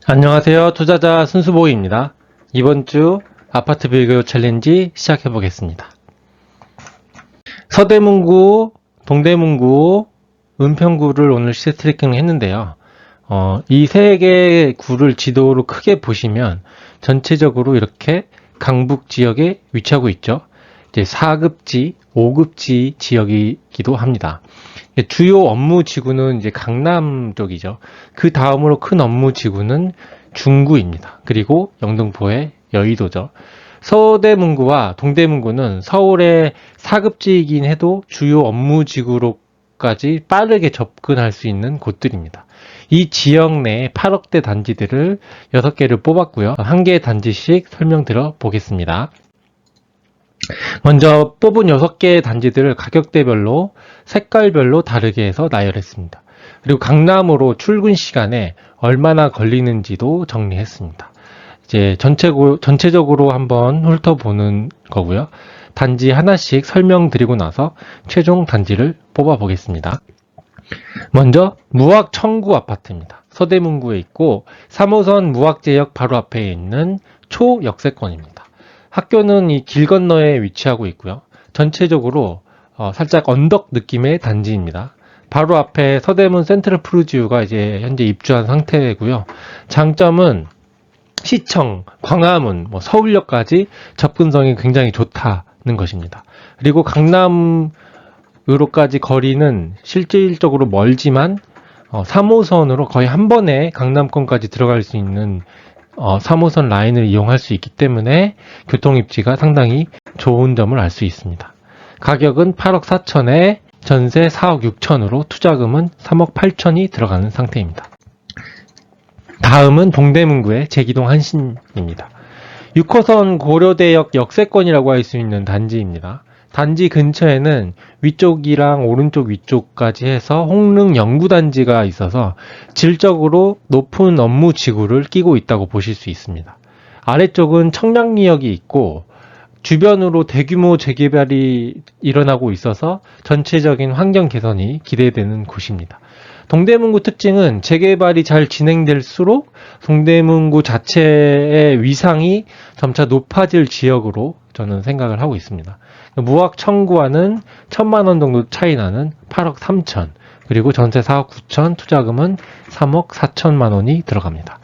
안녕하세요. 투자자 순수보이입니다. 이번 주 아파트 비교 챌린지 시작해 보겠습니다. 서대문구, 동대문구, 은평구를 오늘 시세 트래킹 했는데요. 이 세 개의 구를 지도로 크게 보시면 전체적으로 이렇게 강북 지역에 위치하고 있죠. 이제 4급지, 5급지 지역이기도 합니다. 주요 업무 지구는 이제 강남 쪽이죠. 그 다음으로 큰 업무 지구는 중구입니다. 그리고 영등포의 여의도죠. 서대문구와 동대문구는 서울의 4급지이긴 해도 주요 업무 지구로까지 빠르게 접근할 수 있는 곳들입니다. 이 지역 내 8억대 단지들을 6개를 뽑았고요. 한 개 단지씩 설명드려 보겠습니다. 먼저 뽑은 6개의 단지들을 가격대별로 색깔별로 다르게 해서 나열했습니다. 그리고 강남으로 출근 시간에 얼마나 걸리는지도 정리했습니다. 이제 전체적으로 한번 훑어보는 거고요. 단지 하나씩 설명드리고 나서 최종 단지를 뽑아 보겠습니다. 먼저 무학청구 아파트입니다. 서대문구에 있고 3호선 무학제역 바로 앞에 있는 초역세권입니다. 학교는 이 길 건너에 위치하고 있고요. 전체적으로 살짝 언덕 느낌의 단지입니다. 바로 앞에 서대문 센트럴 푸르지오가 이제 현재 입주한 상태고요. 장점은 시청, 광화문, 서울역까지 접근성이 굉장히 좋다는 것입니다. 그리고 강남으로까지 거리는 실질적으로 멀지만 3호선으로 거의 한 번에 강남권까지 들어갈 수 있는 3호선 라인을 이용할 수 있기 때문에 교통입지가 상당히 좋은 점을 알 수 있습니다. 가격은 8억 4천에 전세 4억 6천으로 투자금은 3억 8천이 들어가는 상태입니다. 다음은 동대문구의 제기동 한신입니다. 6호선 고려대역 역세권이라고 할 수 있는 단지입니다. 단지 근처에는 위쪽이랑 오른쪽 위쪽까지 해서 홍릉 연구단지가 있어서 질적으로 높은 업무 지구를 끼고 있다고 보실 수 있습니다. 아래쪽은 청량리역이 있고 주변으로 대규모 재개발이 일어나고 있어서 전체적인 환경 개선이 기대되는 곳입니다. 동대문구 특징은 재개발이 잘 진행될수록 동대문구 자체의 위상이 점차 높아질 지역으로 저는 생각을 하고 있습니다. 무학 청구와는 1,000만원 정도 차이 나는 8억 3천, 그리고 전세 4억 9천, 투자금은 3억 4천만 원이 들어갑니다.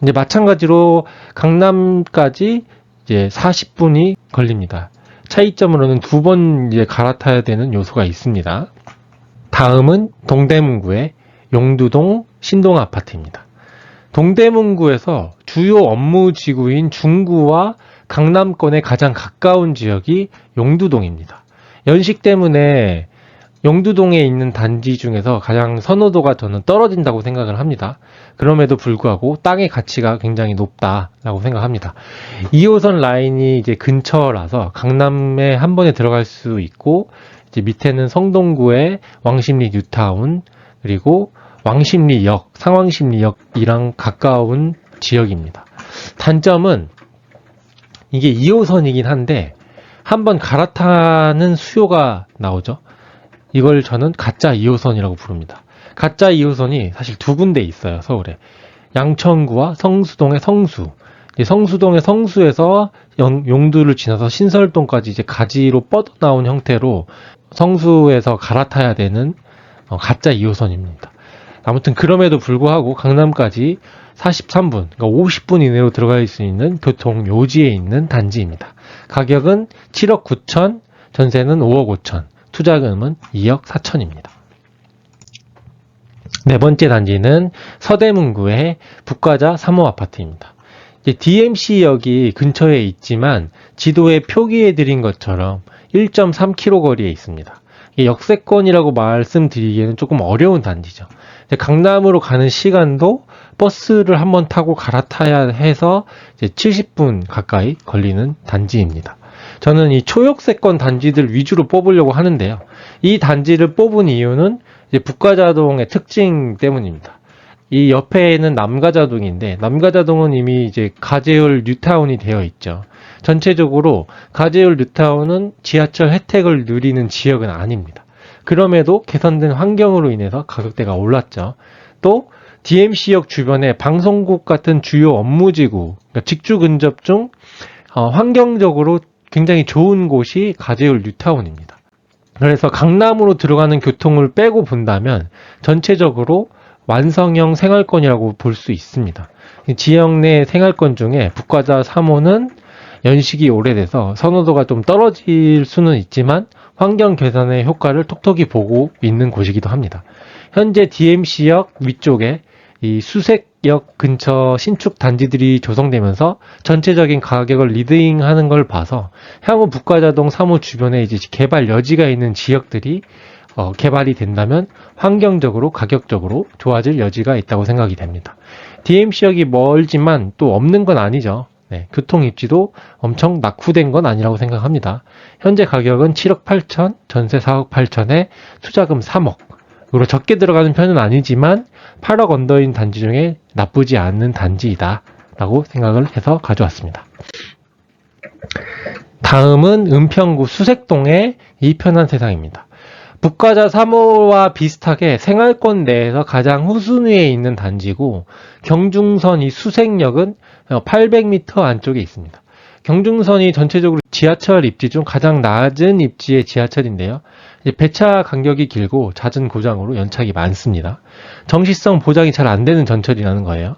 이제 마찬가지로 강남까지 이제 40분이 걸립니다. 차이점으로는 2번 이제 갈아타야 되는 요소가 있습니다. 다음은 동대문구의 용두동 신동 아파트입니다. 동대문구에서 주요 업무 지구인 중구와 강남권에 가장 가까운 지역이 용두동입니다. 연식 때문에 용두동에 있는 단지 중에서 가장 선호도가 저는 떨어진다고 생각을 합니다. 그럼에도 불구하고 땅의 가치가 굉장히 높다라고 생각합니다. 2호선 라인이 이제 근처라서 강남에 한 번에 들어갈 수 있고, 이제 밑에는 성동구의 왕십리 뉴타운, 그리고 왕십리역, 상왕십리역이랑 가까운 지역입니다. 단점은 이게 2호선이긴 한데 한번 갈아타는 수요가 나오죠. 이걸 저는 가짜 2호선이라고 부릅니다. 가짜 2호선이 사실 두 군데 있어요. 서울에. 양천구와 성수동의 성수. 성수동의 성수에서 용두를 지나서 신설동까지 이제 가지로 뻗어나온 형태로 성수에서 갈아타야 되는 가짜 2호선입니다. 아무튼 그럼에도 불구하고 강남까지 43분, 그러니까 50분 이내로 들어갈 수 있는 교통 요지에 있는 단지입니다. 가격은 7억 9천, 전세는 5억 5천, 투자금은 2억 4천입니다. 네 번째 단지는 서대문구의 북가자 3호 아파트입니다. DMC역이 근처에 있지만 지도에 표기해드린 것처럼 1.3km 거리에 있습니다. 역세권이라고 말씀드리기에는 조금 어려운 단지죠. 강남으로 가는 시간도 버스를 한번 타고 갈아타야 해서 이제 70분 가까이 걸리는 단지입니다. 저는 이 초역세권 단지들 위주로 뽑으려고 하는데요. 이 단지를 뽑은 이유는 이제 북가자동의 특징 때문입니다. 이 옆에는 남가자동인데 남가자동은 이미 이제 가재울 뉴타운이 되어 있죠. 전체적으로 가재울 뉴타운은 지하철 혜택을 누리는 지역은 아닙니다. 그럼에도 개선된 환경으로 인해서 가격대가 올랐죠. 또 DMC역 주변에 방송국 같은 주요 업무지구, 그러니까 직주 근접 중 환경적으로 굉장히 좋은 곳이 가재울 뉴타운입니다. 그래서 강남으로 들어가는 교통을 빼고 본다면 전체적으로 완성형 생활권이라고 볼 수 있습니다. 지역 내 생활권 중에 북가자 3호는 연식이 오래돼서 선호도가 좀 떨어질 수는 있지만 환경 개선의 효과를 톡톡히 보고 있는 곳이기도 합니다. 현재 DMC역 위쪽에 이 수색역 근처 신축 단지들이 조성되면서 전체적인 가격을 리딩하는 걸 봐서 향후 북가자동 3호 주변에 이제 개발 여지가 있는 지역들이 개발이 된다면 환경적으로 가격적으로 좋아질 여지가 있다고 생각이 됩니다. DMC역이 멀지만 또 없는 건 아니죠. 네, 교통 입지도 엄청 낙후된 건 아니라고 생각합니다. 현재 가격은 7억 8천, 전세 4억 8천에 투자금 3억으로 적게 들어가는 편은 아니지만 8억 언더인 단지 중에 나쁘지 않은 단지이다 라고 생각을 해서 가져왔습니다. 다음은 은평구 수색동의 이 편한 세상입니다. 북가자 3호와 비슷하게 생활권 내에서 가장 후순위에 있는 단지고 경중선 이 수색역은 800m 안쪽에 있습니다. 경중선이 전체적으로 지하철 입지 중 가장 낮은 입지의 지하철인데요. 배차 간격이 길고 잦은 고장으로 연착이 많습니다. 정시성 보장이 잘 안 되는 전철이라는 거예요.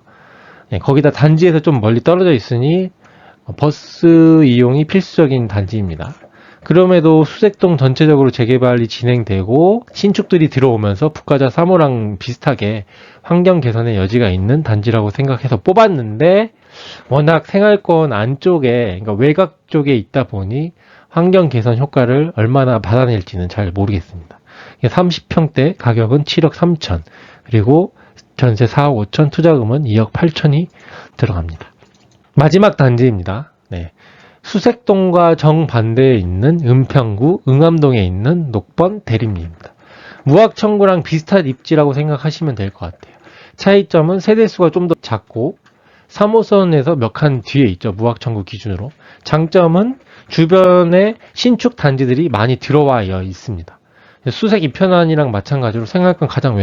거기다 단지에서 좀 멀리 떨어져 있으니 버스 이용이 필수적인 단지입니다. 그럼에도 수색동 전체적으로 재개발이 진행되고 신축들이 들어오면서 북가자 3호랑 비슷하게 환경 개선의 여지가 있는 단지라고 생각해서 뽑았는데 워낙 생활권 안쪽에, 그러니까 외곽 쪽에 있다 보니 환경 개선 효과를 얼마나 받아낼지는 잘 모르겠습니다. 30평대 가격은 7억 3천, 그리고 전세 4억 5천, 투자금은 2억 8천이 들어갑니다. 마지막 단지입니다. 네. 수색동과 정반대에 있는 은평구 응암동에 있는 녹번 대림리입니다. 무학청구랑 비슷한 입지라고 생각하시면 될 것 같아요. 차이점은 세대수가 좀 더 작고 3호선에서 몇 칸 뒤에 있죠. 무학청구 기준으로. 장점은 주변에 신축 단지들이 많이 들어와 있습니다. 수색 이편안이랑 마찬가지로 생활권 가장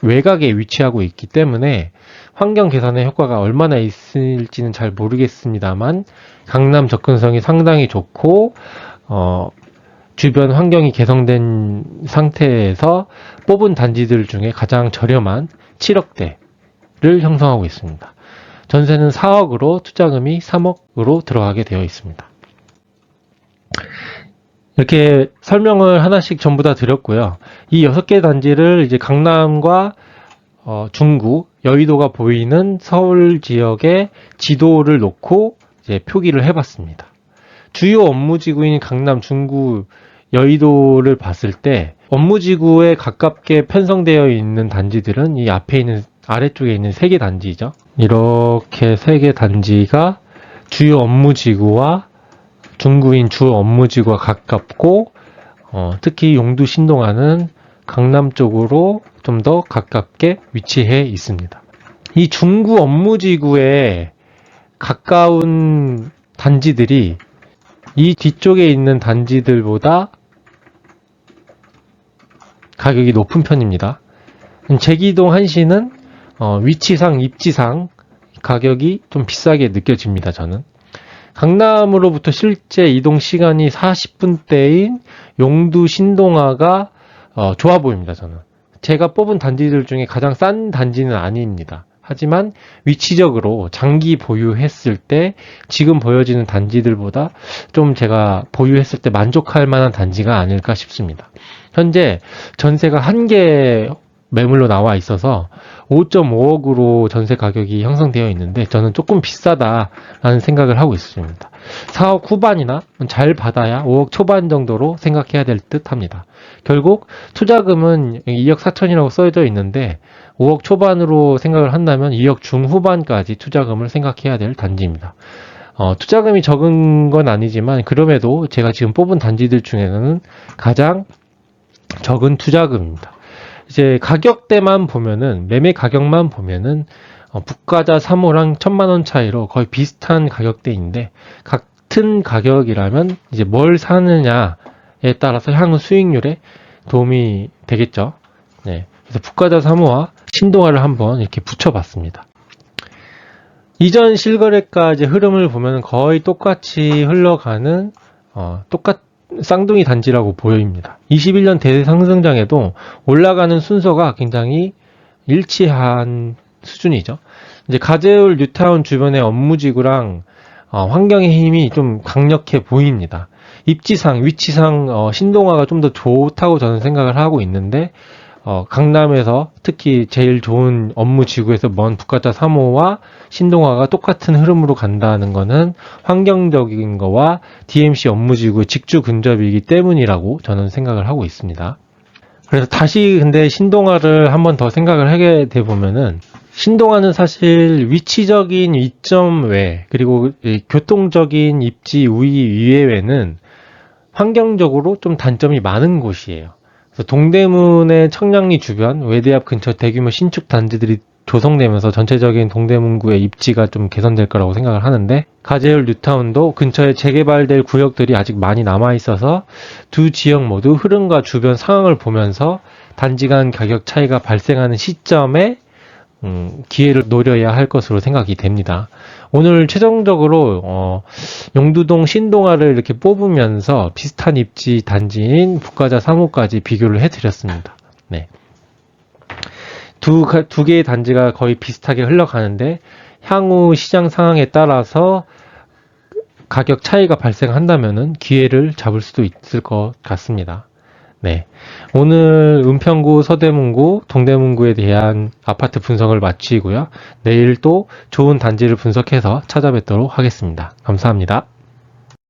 외곽에 위치하고 있기 때문에 환경 개선의 효과가 얼마나 있을지는 잘 모르겠습니다만 강남 접근성이 상당히 좋고 주변 환경이 개선된 상태에서 뽑은 단지들 중에 가장 저렴한 7억대를 형성하고 있습니다. 전세는 4억으로 투자금이 3억으로 들어가게 되어 있습니다. 이렇게 설명을 하나씩 전부 다 드렸고요. 이 6개 단지를 이제 강남과 중구, 여의도가 보이는 서울 지역의 지도를 놓고 이제 표기를 해봤습니다. 주요 업무지구인 강남, 중구, 여의도를 봤을 때 업무지구에 가깝게 편성되어 있는 단지들은 이 앞에 있는 아래쪽에 있는 3개 단지죠. 이렇게 3개 단지가 주요 업무지구와 중구인 주 업무지구와 가깝고 특히 용두 신동아는 강남 쪽으로 좀 더 가깝게 위치해 있습니다. 이 중구 업무지구에 가까운 단지들이 이 뒤쪽에 있는 단지들보다 가격이 높은 편입니다. 제기동 한시는 위치상, 입지상 가격이 좀 비싸게 느껴집니다. 저는 강남으로부터 실제 이동 시간이 40분대인 용두 신동아가 좋아 보입니다. 저는 제가 뽑은 단지들 중에 가장 싼 단지는 아닙니다. 하지만 위치적으로 장기 보유했을 때 지금 보여지는 단지들보다 좀 제가 보유했을 때 만족할 만한 단지가 아닐까 싶습니다. 현재 전세가 1개 매물로 나와 있어서 5.5억으로 전세 가격이 형성되어 있는데 저는 조금 비싸다라는 생각을 하고 있습니다. 4억 후반이나 잘 받아야 5억 초반 정도로 생각해야 될 듯 합니다. 결국 투자금은 2억 4천이라고 써져 있는데 5억 초반으로 생각을 한다면 2억 중후반까지 투자금을 생각해야 될 단지입니다. 투자금이 적은 건 아니지만 그럼에도 제가 지금 뽑은 단지들 중에는 가장 적은 투자금입니다. 이제 가격대만 보면은, 매매 가격만 보면은 북가자 3호랑 1000만원 차이로 거의 비슷한 가격대인데 같은 가격이라면 이제 뭘 사느냐에 따라서 향후 수익률에 도움이 되겠죠. 네. 그래서 북가자 3호와 신동아를 한번 이렇게 붙여봤습니다. 이전 실거래가의 흐름을 보면 거의 똑같이 흘러가는 쌍둥이 단지라고 보입니다. 21년 대상승장에도 올라가는 순서가 굉장히 일치한 수준이죠. 이제 가재울 뉴타운 주변의 업무지구랑 환경의 힘이 좀 강력해 보입니다. 입지상, 위치상 신동아가 좀 더 좋다고 저는 생각을 하고 있는데 강남에서 특히 제일 좋은 업무지구에서 먼 북가자 3호와 신동아가 똑같은 흐름으로 간다는 것은 환경적인 거와 DMC 업무지구의 직주 근접이기 때문이라고 저는 생각을 하고 있습니다. 그래서 다시 근데 신동아를 한번 더 생각을 하게 돼 보면은 신동아는 사실 위치적인 이점 외 그리고 교통적인 입지 우위 이외에는 환경적으로 좀 단점이 많은 곳이에요. 그래서 동대문의 청량리 주변 외대 앞 근처 대규모 신축 단지들이 조성되면서 전체적인 동대문구의 입지가 좀 개선될 거라고 생각을 하는데 가재울 뉴타운도 근처에 재개발될 구역들이 아직 많이 남아있어서 두 지역 모두 흐름과 주변 상황을 보면서 단지 간 가격 차이가 발생하는 시점에 기회를 노려야 할 것으로 생각이 됩니다. 오늘 최종적으로 용두동 신동아를 이렇게 뽑으면서 비슷한 입지 단지인 북가자 3호까지 비교를 해드렸습니다. 네. 두 개의 단지가 거의 비슷하게 흘러가는데 향후 시장 상황에 따라서 가격 차이가 발생한다면은 기회를 잡을 수도 있을 것 같습니다. 네. 오늘 은평구, 서대문구, 동대문구에 대한 아파트 분석을 마치고요. 내일 또 좋은 단지를 분석해서 찾아뵙도록 하겠습니다. 감사합니다.